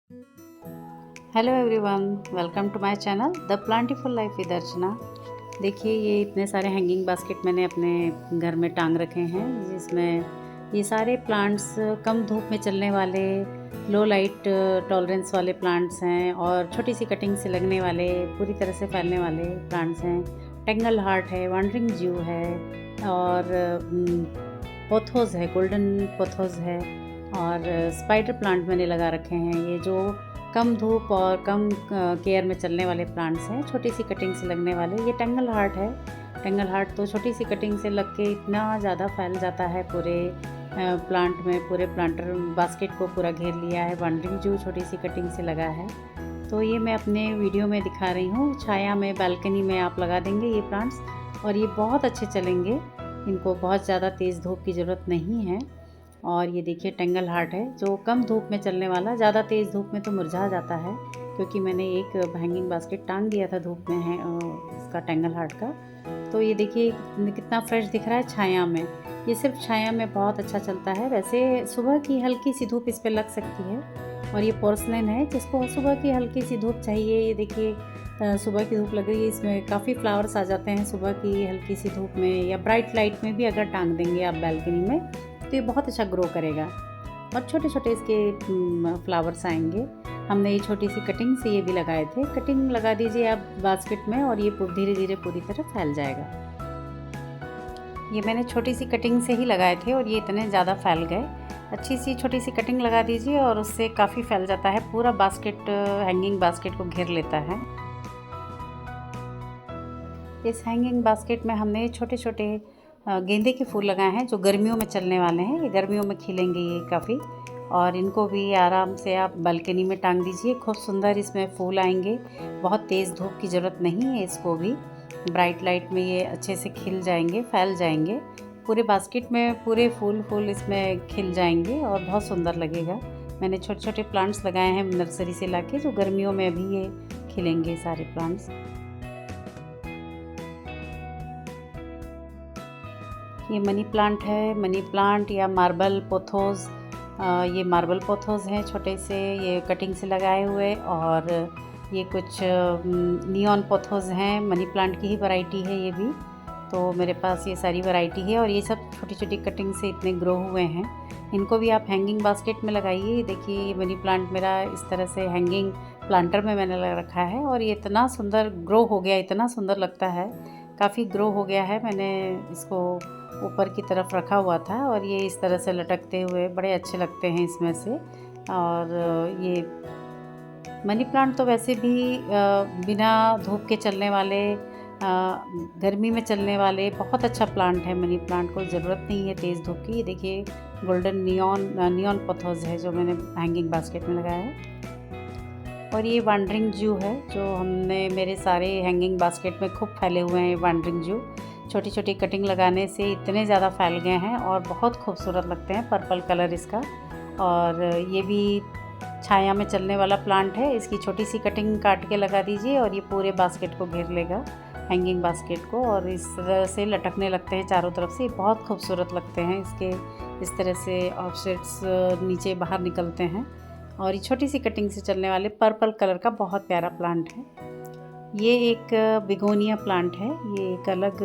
Hello everyone, welcome to my channel the plantiful life with Archana. देखिए, ये इतने सारे हैंगिंग बास्केट मैंने अपने घर में टांग रखे हैं, जिसमें ये सारे प्लांट्स कम धूप में चलने वाले, लो लाइट टॉलरेंस वाले प्लांट्स हैं और छोटी सी कटिंग से लगने वाले, पूरी तरह से फैलने वाले प्लांट्स हैं। टेंगल हार्ट है, वॉन्डरिंग ज्यू है और पोथोस है, गोल्डन पोथोस है और स्पाइडर प्लांट मैंने लगा रखे हैं। ये जो कम धूप और कम केयर में चलने वाले प्लांट्स हैं, छोटी सी कटिंग से लगने वाले। ये टेंगल हार्ट है। टेंगल हार्ट तो छोटी सी कटिंग से लग के इतना ज़्यादा फैल जाता है पूरे प्लांट में, पूरे प्लांटर बास्केट को पूरा घेर लिया है। वॉन्डरिंग ज्यू छोटी सी कटिंग से लगा है। तो ये मैं अपने वीडियो में दिखा रही हूँ। छाया में, बालकनी में आप लगा देंगे ये प्लांट्स और ये बहुत अच्छे चलेंगे। इनको बहुत ज़्यादा तेज़ धूप की ज़रूरत नहीं है। और ये देखिए, टेंगल हार्ट है जो कम धूप में चलने वाला। ज़्यादा तेज़ धूप में तो मुरझा जाता है, क्योंकि मैंने एक हैंगिंग बास्केट टांग दिया था धूप में है इसका, टेंगल हार्ट का। तो ये देखिए कितना फ्रेश दिख रहा है छाया में। ये सिर्फ छाया में बहुत अच्छा चलता है। वैसे सुबह की हल्की सी धूप इस पर लग सकती है। और ये पोर्सलेन है जिसको सुबह की हल्की सी धूप चाहिए। ये देखिए, सुबह की धूप लग रही है, इसमें काफ़ी फ्लावर्स आ जाते हैं सुबह की हल्की सी धूप में, या ब्राइट लाइट में भी अगर टांग देंगे आप बालकनी में तो ये बहुत अच्छा ग्रो करेगा और छोटे छोटे इसके फ्लावर्स आएंगे। हमने ये छोटी सी कटिंग से ये भी लगाए थे। कटिंग लगा दीजिए आप बास्केट में और ये धीरे धीरे पूरी तरह फैल जाएगा। ये मैंने छोटी सी कटिंग से ही लगाए थे और ये इतने ज़्यादा फैल गए। अच्छी सी छोटी सी कटिंग लगा दीजिए और उससे काफ़ी फैल जाता है, पूरा बास्केट हैंगिंग बास्केट को घेर लेता है। इस हैंगिंग बास्केट में हमने छोटे छोटे गेंदे के फूल लगाए हैं जो गर्मियों में चलने वाले हैं। ये गर्मियों में खिलेंगे ये काफ़ी, और इनको भी आराम से आप बालकनी में टांग दीजिए। खूब सुंदर इसमें फूल आएंगे। बहुत तेज़ धूप की ज़रूरत नहीं है इसको भी। ब्राइट लाइट में ये अच्छे से खिल जाएंगे, फैल जाएंगे। पूरे बास्केट में पूरे फूल इसमें खिल जाएंगे और बहुत सुंदर लगेगा। मैंने छोटे छोटे प्लांट्स लगाए हैं नर्सरी से लाके, जो गर्मियों में भी ये खिलेंगे सारे प्लांट्स। ये मनी प्लांट है, मनी प्लांट या मार्बल पोथोस। ये मार्बल पोथोस हैं छोटे से, ये कटिंग से लगाए हुए। और ये कुछ नियॉन पोथोस हैं, मनी प्लांट की ही वैरायटी है ये भी। तो मेरे पास ये सारी वैरायटी है और ये सब छोटी छोटी कटिंग से इतने ग्रो हुए हैं। इनको भी आप हैंगिंग बास्केट में लगाइए। देखिए, ये मनी प्लांट मेरा इस तरह से हैंगिंग प्लांटर में मैंने लगा रखा है और ये इतना सुंदर ग्रो हो गया, इतना सुंदर लगता है, काफ़ी ग्रो हो गया है। मैंने इसको ऊपर की तरफ रखा हुआ था और ये इस तरह से लटकते हुए बड़े अच्छे लगते हैं इसमें से। और ये मनी प्लांट तो वैसे भी बिना धूप के चलने वाले, गर्मी में चलने वाले बहुत अच्छा प्लांट है। मनी प्लांट को ज़रूरत नहीं है तेज़ धूप की। ये देखिए, गोल्डन नियॉन पोथोस है जो मैंने हैंगिंग बास्केट में लगाया है। और ये वॉन्डरिंग ज्यू है जो हमने, मेरे सारे हैंगिंग बास्केट में खूब फैले हुए हैं। वॉन्डरिंग ज्यू छोटी छोटी कटिंग लगाने से इतने ज़्यादा फैल गए हैं और बहुत खूबसूरत लगते हैं, पर्पल कलर इसका। और ये भी छाया में चलने वाला प्लांट है। इसकी छोटी सी कटिंग काट के लगा दीजिए और ये पूरे बास्केट को घेर लेगा, हैंगिंग बास्केट को, और इस तरह से लटकने लगते हैं चारों तरफ से। बहुत खूबसूरत लगते हैं इसके, इस तरह से ऑफसेट्स नीचे बाहर निकलते हैं। और ये छोटी सी कटिंग से चलने वाले पर्पल कलर का बहुत प्यारा प्लांट है। ये एक बिगोनिया प्लांट है। ये एक अलग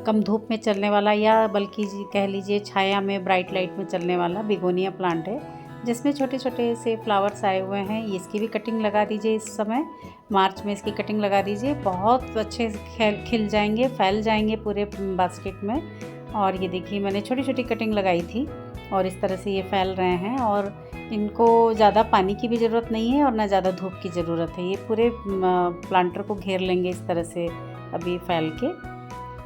कम धूप में चलने वाला, या बल्कि कह लीजिए छाया में, ब्राइट लाइट में चलने वाला बिगोनिया प्लांट है, जिसमें छोटे छोटे से फ्लावर्स आए हुए हैं। इसकी भी कटिंग लगा दीजिए इस समय, मार्च में इसकी कटिंग लगा दीजिए। बहुत अच्छे से खिल जाएंगे, फैल जाएंगे पूरे बास्केट में। और ये देखिए, मैंने छोटी छोटी कटिंग लगाई थी और इस तरह से ये फैल रहे हैं। और इनको ज़्यादा पानी की भी ज़रूरत नहीं है और ना ज़्यादा धूप की ज़रूरत है। ये पूरे प्लांटर को घेर लेंगे इस तरह से अभी फैल के।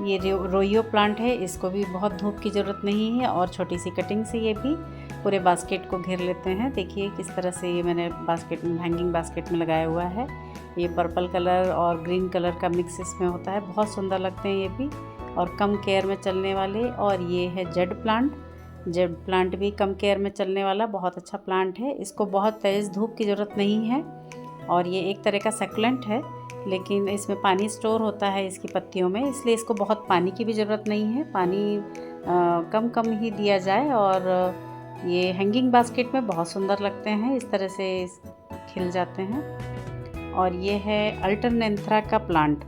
ये रोइयो प्लांट है, इसको भी बहुत धूप की ज़रूरत नहीं है और छोटी सी कटिंग से ये भी पूरे बास्केट को घेर लेते हैं। देखिए किस तरह से ये मैंने बास्केट में, हैंगिंग बास्केट में लगाया हुआ है। ये पर्पल कलर और ग्रीन कलर का मिक्स इसमें होता है, बहुत सुंदर लगते हैं ये भी, और कम केयर में चलने वाले। और ये है जेड प्लांट। जेड प्लांट भी कम केयर में चलने वाला बहुत अच्छा प्लांट है। इसको बहुत तेज़ धूप की ज़रूरत नहीं है और ये एक तरह का सक्लेंट है, लेकिन इसमें पानी स्टोर होता है इसकी पत्तियों में, इसलिए इसको बहुत पानी की भी ज़रूरत नहीं है। पानी कम कम ही दिया जाए। और ये हैंगिंग बास्केट में बहुत सुंदर लगते हैं इस तरह से। खिल जाते हैं। और ये है अल्टरनेंथ्रा का प्लांट।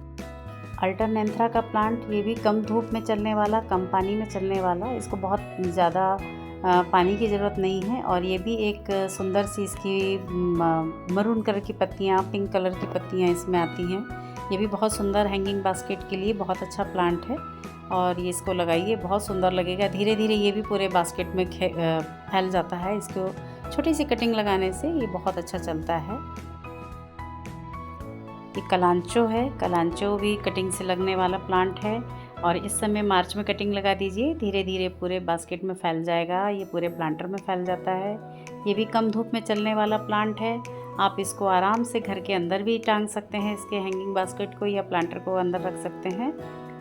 अल्टरनेंथ्रा का प्लांट ये भी कम धूप में चलने वाला, कम पानी में चलने वाला। इसको बहुत ज़्यादा पानी की ज़रूरत नहीं है। और ये भी एक सुंदर सी इसकी मरून कलर की पत्तियाँ, पिंक कलर की पत्तियाँ इसमें आती हैं। ये भी बहुत सुंदर हैंगिंग बास्केट के लिए बहुत अच्छा प्लांट है। और ये इसको लगाइए, बहुत सुंदर लगेगा। धीरे धीरे ये भी पूरे बास्केट में फैल जाता है। इसको छोटी सी कटिंग लगाने से ये बहुत अच्छा चलता है। ये कलांचो है। कलांचो भी कटिंग से लगने वाला प्लांट है। और इस समय मार्च में कटिंग लगा दीजिए, धीरे धीरे पूरे बास्केट में फैल जाएगा। ये पूरे प्लांटर में फैल जाता है। ये भी कम धूप में चलने वाला प्लांट है। आप इसको आराम से घर के अंदर भी टांग सकते हैं, इसके हैंगिंग बास्केट को, या प्लांटर को अंदर रख सकते हैं।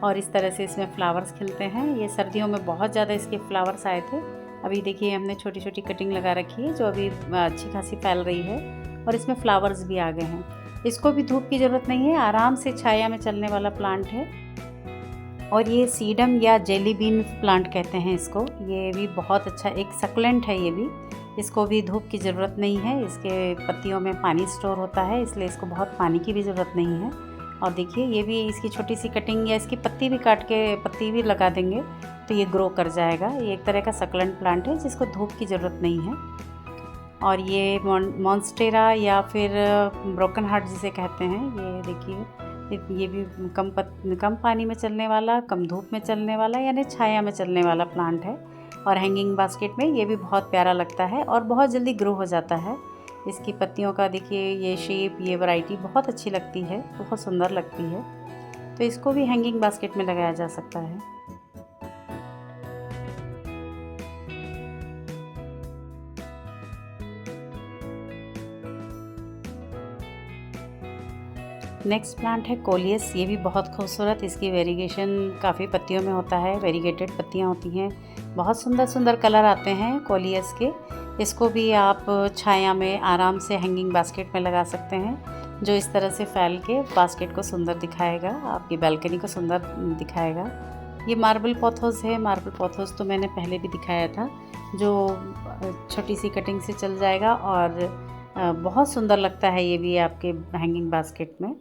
और इस तरह से इसमें फ्लावर्स खिलते हैं। ये सर्दियों में बहुत ज़्यादा इसके फ्लावर्स आए थे। अभी देखिए हमने छोटी छोटी कटिंग लगा रखी है जो अभी अच्छी खासी फैल रही है। और इसमें फ्लावर्स भी आ गए हैं। इसको भी धूप की ज़रूरत नहीं है, आराम से छाया में चलने वाला प्लांट है। और ये सीडम या जेली बीन प्लांट कहते हैं इसको। ये भी बहुत अच्छा एक सक्लेंट है। ये भी, इसको भी धूप की ज़रूरत नहीं है। इसके पत्तियों में पानी स्टोर होता है, इसलिए इसको बहुत पानी की भी ज़रूरत नहीं है। और देखिए ये भी, इसकी छोटी सी कटिंग या इसकी पत्ती भी काट के पत्ती भी लगा देंगे तो ये ग्रो कर जाएगा। ये एक तरह का सक्लेंट प्लांट है जिसको धूप की ज़रूरत नहीं है। और ये मॉन्स्टेरा या फिर ब्रोकन हार्ट जिसे कहते हैं, ये देखिए ये भी कम पानी में चलने वाला, कम धूप में चलने वाला, यानी छाया में चलने वाला प्लांट है। और हैंगिंग बास्केट में ये भी बहुत प्यारा लगता है और बहुत जल्दी ग्रो हो जाता है। इसकी पत्तियों का देखिए ये शेप, ये वैरायटी बहुत अच्छी लगती है, बहुत सुंदर लगती है। तो इसको भी हैंगिंग बास्केट में लगाया जा सकता है। नेक्स्ट प्लांट है कोलियस। ये भी बहुत खूबसूरत, इसकी वेरिगेशन काफ़ी पत्तियों में होता है, वेरीगेटेड पत्तियां होती हैं। बहुत सुंदर सुंदर कलर आते हैं कोलियस के। इसको भी आप छाया में आराम से हैंगिंग बास्केट में लगा सकते हैं, जो इस तरह से फैल के बास्केट को सुंदर दिखाएगा, आपकी बालकनी को सुंदर दिखाएगा। ये मार्बल पोथोस है। मार्बल पोथोस तो मैंने पहले भी दिखाया था, जो छोटी सी कटिंग से चल जाएगा और बहुत सुंदर लगता है ये भी आपके हैंगिंग बास्केट में।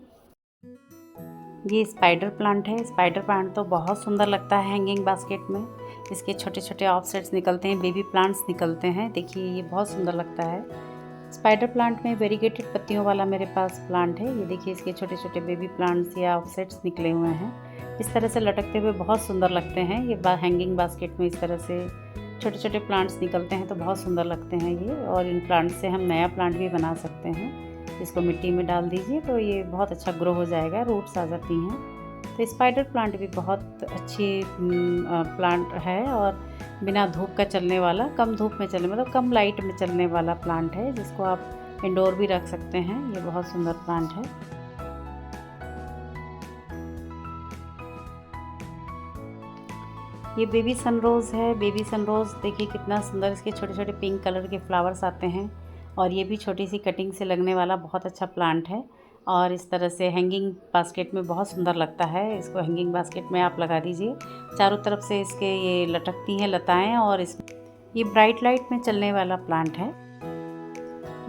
ये स्पाइडर प्लांट है। स्पाइडर प्लांट तो बहुत सुंदर लगता है हैंगिंग बास्केट में। इसके छोटे छोटे ऑफसेट्स निकलते हैं, बेबी प्लांट्स निकलते हैं। देखिए ये बहुत सुंदर लगता है। स्पाइडर प्लांट में वेरीगेटेड पत्तियों वाला मेरे पास प्लांट है। ये देखिए इसके छोटे छोटे बेबी प्लांट्स या ऑफसेट्स निकले हुए हैं। इस तरह से लटकते हुए बहुत सुंदर लगते हैं। ये हैंगिंग बास्केट में इस तरह से छोटे छोटे प्लांट्स निकलते हैं तो बहुत सुंदर लगते हैं ये। और इन प्लांट से हम नया प्लांट भी बना सकते हैं। इसको मिट्टी में डाल दीजिए तो ये बहुत अच्छा ग्रो हो जाएगा, रूट्स आ जाती हैं। तो स्पाइडर प्लांट भी बहुत अच्छी प्लांट है और बिना धूप का चलने वाला, कम धूप में चलने मतलब कम लाइट में चलने वाला प्लांट है, जिसको आप इंडोर भी रख सकते हैं। ये बहुत सुंदर प्लांट है। ये बेबी सनरोज़ है। बेबी सनरोज़ देखिए कितना सुंदर, इसके छोटे छोटे पिंक कलर के फ्लावर्स आते हैं। और ये भी छोटी सी कटिंग से लगने वाला बहुत अच्छा प्लांट है। और इस तरह से हैंगिंग बास्केट में बहुत सुंदर लगता है। इसको हैंगिंग बास्केट में आप लगा दीजिए। चारों तरफ से इसके ये लटकती हैं लताएं। और ये ब्राइट लाइट में चलने वाला प्लांट है।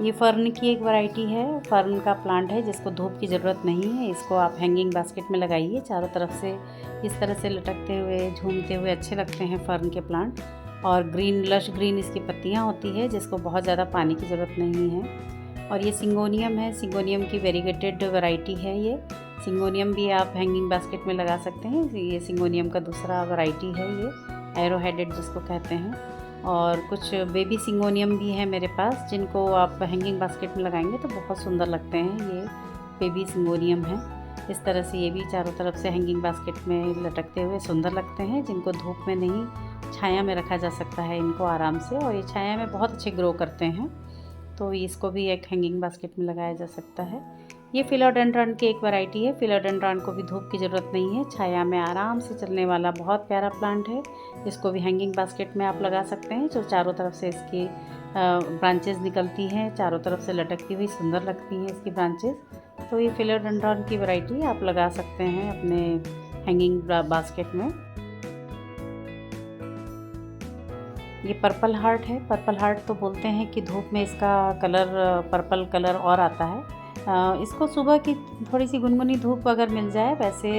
ये फर्न की एक वैरायटी है। फर्न का प्लांट है जिसको धूप की ज़रूरत नहीं है। इसको आप हैंगिंग बास्केट में लगाइए। चारों तरफ से इस तरह से लटकते हुए, झूमते हुए अच्छे लगते हैं फर्न के प्लांट। और ग्रीन, लश ग्रीन इसकी पत्तियां होती है, जिसको बहुत ज़्यादा पानी की ज़रूरत नहीं है। और ये सिंगोनियम है। सिंगोनियम की वेरीगेटेड वैरायटी है ये। सिंगोनियम भी आप हैंगिंग बास्केट में लगा सकते हैं। ये सिंगोनियम का दूसरा वैरायटी है, ये एरो हेडेड जिसको कहते हैं। और कुछ बेबी सिंगोनियम भी है मेरे पास, जिनको आप हैंगिंग बास्केट में लगाएंगे तो बहुत सुंदर लगते हैं। ये बेबी सिंगोनियम है। इस तरह से ये भी चारों तरफ से हैंगिंग बास्केट में लटकते हुए सुंदर लगते हैं, जिनको धूप में नहीं, छाया में रखा जा सकता है इनको आराम से। और ये छाया में बहुत अच्छे ग्रो करते हैं, तो इसको भी एक हैंगिंग बास्केट में लगाया जा सकता है। ये फिलोडेंड्रन की एक वैरायटी है। फिलोडेंड्रन को भी धूप की ज़रूरत नहीं है, छाया में आराम से चलने वाला बहुत प्यारा प्लांट है। इसको भी हैंगिंग बास्केट में आप लगा सकते हैं। जो चारों तरफ से इसकी ब्रांचेस निकलती हैं, चारों तरफ से लटकती हुई सुंदर लगती हैं इसकी ब्रांचेस। तो ये फिलोडेंड्रन की वैरायटी आप लगा सकते हैं अपने हैंगिंग बास्केट में। ये पर्पल हार्ट है। पर्पल हार्ट तो बोलते हैं कि धूप में इसका कलर पर्पल कलर और आता है। इसको सुबह की थोड़ी सी गुनगुनी धूप अगर मिल जाए, वैसे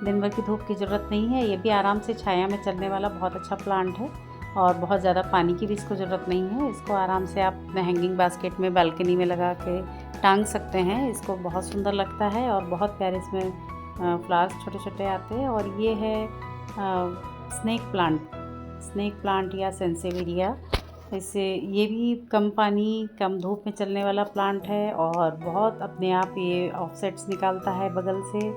दिन भर की धूप की ज़रूरत नहीं है। ये भी आराम से छाया में चलने वाला बहुत अच्छा प्लांट है और बहुत ज़्यादा पानी की भी इसको ज़रूरत नहीं है। इसको आराम से आप अपने हैंगिंग बास्केट में बालकनी में लगा के टांग सकते हैं। इसको बहुत सुंदर लगता है और बहुत प्यारे इसमें फ्लावर्स छोटे छोटे आते हैं। और ये है स्नेक प्लांट या सेंसेवेरिया। इससे ये भी कम पानी कम धूप में चलने वाला प्लांट है और बहुत अपने आप ये ऑफसेट्स निकालता है बगल से।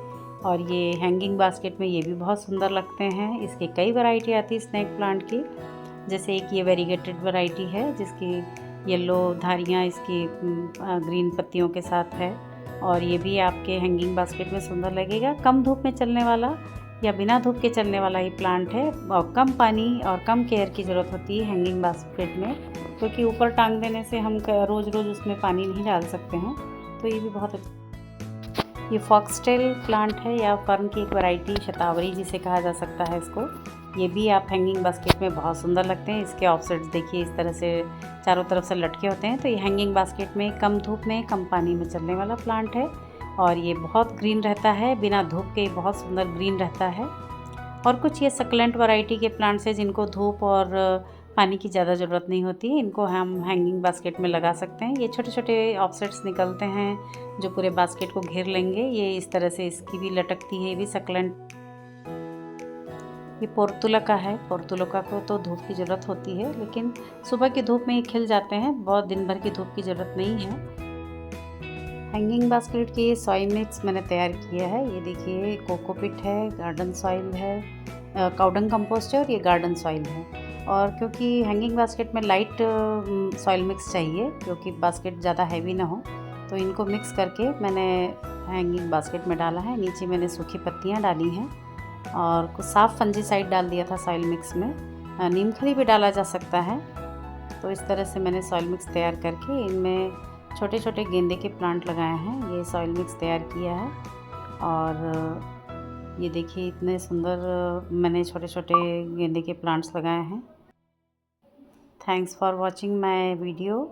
और ये हैंगिंग बास्केट में ये भी बहुत सुंदर लगते हैं। इसकी कई वैरायटी आती है स्नेक प्लांट की, जैसे एक ये वेरीगेटेड वैरायटी है जिसकी येलो धारियाँ इसकी ग्रीन पत्तियों के साथ है। और ये भी आपके हैंगिंग बास्केट में सुंदर लगेगा। कम धूप में चलने वाला या बिना धूप के चलने वाला ये प्लांट है और कम पानी और कम केयर की ज़रूरत होती है हैंगिंग बास्केट में, क्योंकि ऊपर टांग देने से हम रोज़ रोज़ उसमें पानी नहीं डाल सकते हैं। तो ये भी बहुत अच्छा। ये फॉक्सटेल प्लांट है या फर्न की एक वैरायटी, शतावरी जिसे कहा जा सकता है इसको। ये भी आप हैंगिंग बास्केट में बहुत सुंदर लगते हैं। इसके ऑफसेट्स देखिए इस तरह से चारों तरफ से लटके होते हैं। तो ये हैंगिंग बास्केट में कम धूप में कम पानी में चलने वाला प्लांट है और ये बहुत ग्रीन रहता है, बिना धूप के बहुत सुंदर ग्रीन रहता है। और कुछ ये सक्लेंट वैरायटी के प्लांट्स हैं जिनको धूप और पानी की ज़्यादा ज़रूरत नहीं होती है। इनको हम हैंगिंग बास्केट में लगा सकते हैं। ये छोटे छोटे ऑफसेट्स निकलते हैं जो पूरे बास्केट को घेर लेंगे। ये इस तरह से इसकी भी लटकती है, ये भी सक्लेंट। ये पोर्तुलका है। पोर्तुलका को तो धूप की ज़रूरत होती है, लेकिन सुबह की धूप में ये खिल जाते हैं, बहुत दिन भर की धूप की ज़रूरत नहीं है। हैंगिंग बास्केट की सॉइल मिक्स मैंने तैयार किया है। ये देखिए कोकोपिट है, गार्डन सॉइल है, काउडंग कंपोस्ट है और ये गार्डन सॉइल है। और क्योंकि हैंगिंग बास्केट में लाइट सॉइल मिक्स चाहिए, क्योंकि बास्केट ज़्यादा हैवी ना हो, तो इनको मिक्स करके मैंने हैंगिंग बास्केट में डाला है। नीचे मैंने सूखी पत्तियाँ डाली हैं और कुछ साफ़ फंजीसाइड डाल दिया था सॉइल मिक्स में। नीम खली भी डाला जा सकता है। तो इस तरह से मैंने सॉइल मिक्स तैयार करके इनमें छोटे छोटे गेंदे के प्लांट लगाए हैं। ये सॉइल मिक्स तैयार किया है और ये देखिए इतने सुंदर मैंने छोटे छोटे गेंदे के प्लांट्स लगाए हैं। Thanks for watching my video.